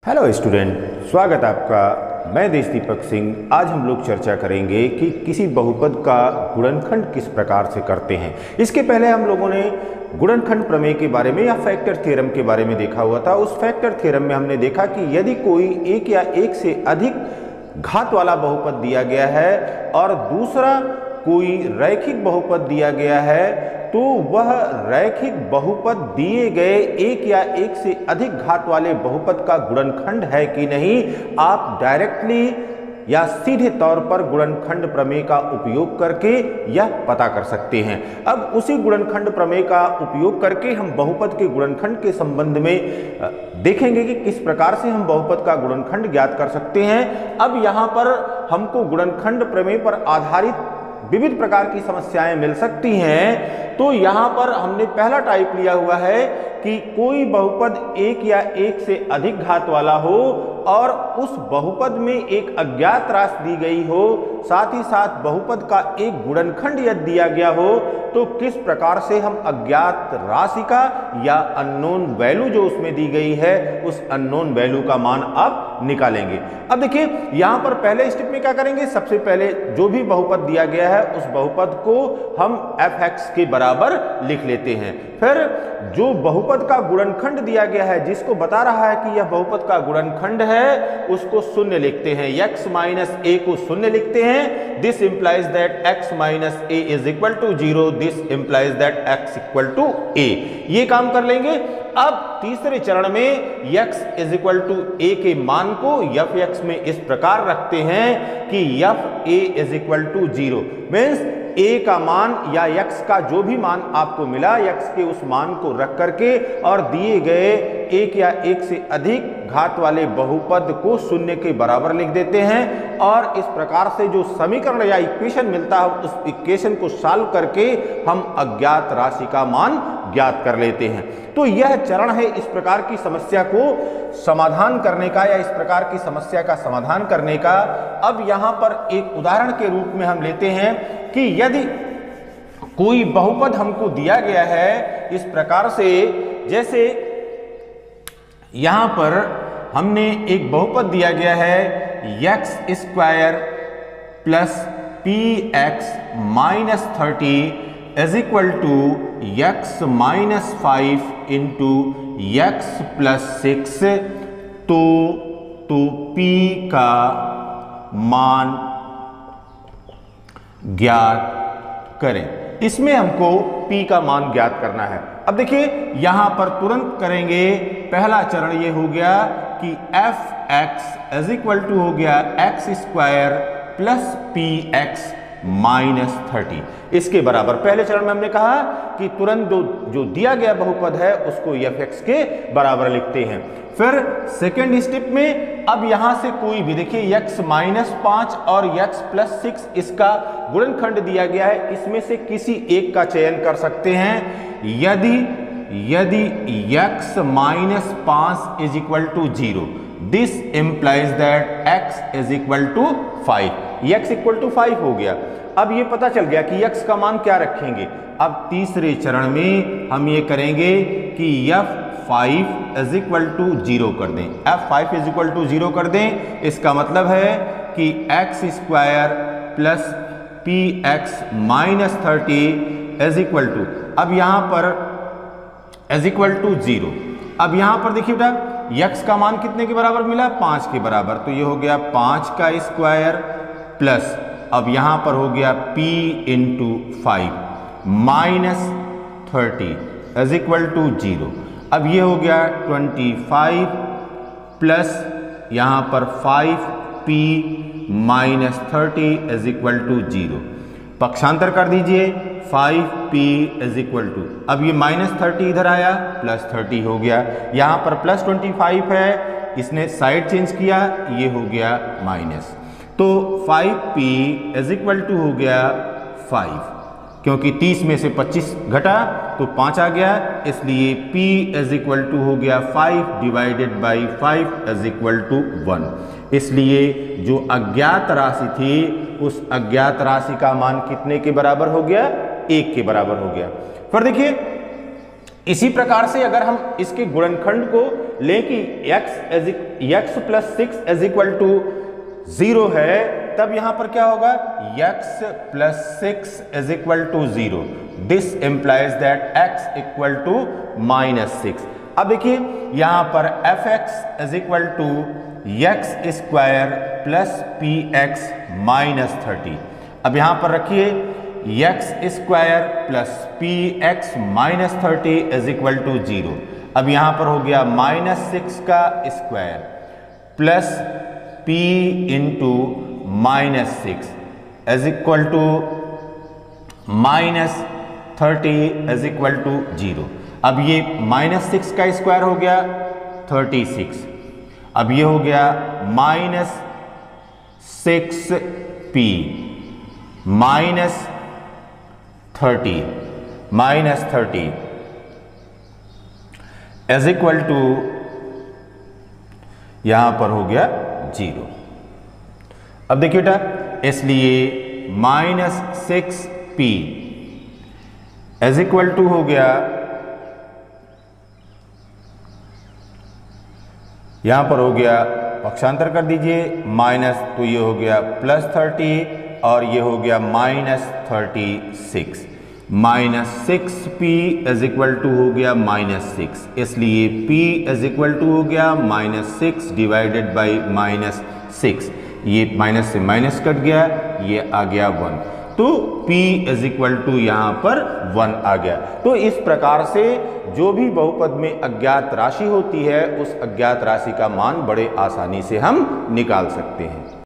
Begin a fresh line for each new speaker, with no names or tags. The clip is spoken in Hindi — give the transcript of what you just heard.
हेलो स्टूडेंट, स्वागत आपका। मैं देशदीपक सिंह। आज हम लोग चर्चा करेंगे कि किसी बहुपद का गुणनखंड किस प्रकार से करते हैं। इसके पहले हम लोगों ने गुणनखंड प्रमेय के बारे में या फैक्टर थ्योरम के बारे में देखा हुआ था। उस फैक्टर थ्योरम में हमने देखा कि यदि कोई एक या एक से अधिक घात वाला बहुपद दिया गया है और दूसरा कोई रैखिक बहुपद दिया गया है, तो वह रैखिक बहुपद दिए गए एक या एक से अधिक घात वाले बहुपद का गुणनखंड है कि नहीं, आप डायरेक्टली या सीधे तौर पर गुणनखंड प्रमेय का उपयोग करके यह पता कर सकते हैं। अब उसी गुणनखंड प्रमेय का उपयोग करके हम बहुपद के गुणनखंड के संबंध में देखेंगे कि किस प्रकार से हम बहुपद का गुणनखंड ज्ञात कर सकते हैं। अब यहाँ पर हमको गुणनखंड प्रमेय पर आधारित विविध प्रकार की समस्याएं मिल सकती हैं। तो यहाँ पर हमने पहला टाइप लिया हुआ है कि कोई बहुपद एक या एक से अधिक घात वाला हो और उस बहुपद में एक अज्ञात राशि दी गई हो, साथ ही साथ बहुपद का एक गुणनखंड यदि दिया गया हो, तो किस प्रकार से हम अज्ञात राशि का या अननोन वैल्यू जो उसमें दी गई है उस अननोन वैल्यू का मान आप निकालेंगे। अब देखिए यहाँ पर पहले स्टेप में क्या करेंगे, सबसे पहले जो भी बहुपद दिया गया है उस बहुपद को हम f(x) के बराबर लिख लेते हैं। फिर जो बहुपद का गुणनखंड दिया गया है, जिसको बता रहा है कि यह बहुपद का गुणनखंड है, उसको शून्य लिखते हैं। x माइनस a को शून्य लिखते हैं। This implies that x minus a is equal to 0। This implies that x equal to a। ये काम कर लेंगे। अब तीसरे चरण में x is equal to a के मान को f(x) में इस प्रकार रखते हैं कि f(a) is equal to 0। Means a का मान या x का जो भी मान आपको मिला, x के उस मान को रख करके और दिए गए एक या एक से अधिक घात वाले बहुपद को शून्य के बराबर लिख देते हैं। और इस प्रकार से जो समीकरण या इक्वेशन मिलता है उस इक्वेशन को सॉल्व करके हम अज्ञात राशि का मान ज्ञात कर लेते हैं। तो यह चरण है इस प्रकार की समस्या को समाधान करने का या इस प्रकार की समस्या का समाधान करने का। अब यहाँ पर एक उदाहरण के रूप में हम लेते हैं कि यदि कोई बहुपद हमको दिया गया है इस प्रकार से, जैसे यहां पर हमने एक बहुपद दिया गया है x square plus px minus 30 is equal to x minus 5 into x plus 6। तो p का मान ज्ञात करें। इसमें हमको p का मान ज्ञात करना है। अब देखिए यहां पर तुरंत करेंगे। पहला चरण ये हो गया कि f(x) इज इक्वल टू हो गया x square plus px minus 30 इसके बराबर। पहले चरण में हमने कहा कि तुरंत जो दिया गया बहुपद है उसको f(x) के बराबर लिखते हैं। फिर सेकेंड स्टेप में अब यहां से कोई भी देखिए x माइनस 5 और x प्लस 6 इसका गुणनखंड दिया गया है, इसमें से किसी एक का चयन कर सकते हैं। यदि x minus 5 is equal to 0, this implies that x is equal to 5। x equal to 5 हो गया। अब ये पता चल गया कि x का मान क्या रखेंगे। अब तीसरे चरण में हम ये करेंगे कि f(5) इज इक्वल टू 0 कर दें। f(5) इज इक्वल टू 0 कर दें। इसका मतलब है कि x square plus px minus 30 is equal to, अब यहां पर इज इक्वल टू 0। अब यहां पर देखिए बेटा x का मान कितने के बराबर मिला, 5 के बराबर। तो ये हो गया 5 का स्क्वायर प्लस, अब यहां पर हो गया p into 5 minus 30 is equal to 0। अब ये हो गया 25 प्लस यहां पर 5p minus 30 is equal to 0। पक्षांतर कर दीजिए, 5p इज इक्वल टू, अब ये माइनस 30 इधर आया, प्लस 30 हो गया। यहां पर प्लस 25 है, इसने साइड चेंज किया, ये हो गया माइनस। तो 5p इज इक्वल टू हो गया 5, क्योंकि 30 में से 25 घटा तो 5 आ गया, इसलिए p इज इक्वल टू हो गया 5 divided by 5 is equal to 1। इसलिए जो अज्ञात राशि थी उस अज्ञात राशि का मान कितने के बराबर हो गया, 1 के बराबर हो गया। फिर देखिए इसी प्रकार से अगर हम इसके गुणनखंड को लेकिन x plus 6 is equal to 0 है, तब यहां पर क्या होगा, x plus 6 is equal to 0। This implies that x equal to -6। अब देखिए यहां पर fx is equal to x square plus px minus 30। अब यहां पर रखिए x square plus px minus 30 is equal to 0। अब यहां पर हो गया -6 का square plus p into -6 is equal to -30 is equal to 0। अब ये -6 का स्क्वायर हो गया 36। अब ये हो गया -6p -30 इज इक्वल टू यहां पर हो गया 0। अब देखिए बेटा, इसलिए -6p इज इक्वल टू हो गया, यहां पर हो गया, पक्षांतर कर दीजिए माइनस, तो ये हो गया +30 और ये हो गया -36। -6p इज इक्वल टू हो गया -6, इसलिए p इज इक्वल टू हो गया -6 डिवाइडेड बाई -6। ये माइनस से माइनस कट गया, ये आ गया 1, तो p इज इक्वल टू यहां पर 1 आ गया। तो इस प्रकार से जो भी बहुपद में अज्ञात राशि होती है, उस अज्ञात राशि का मान बड़े आसानी से हम निकाल सकते हैं।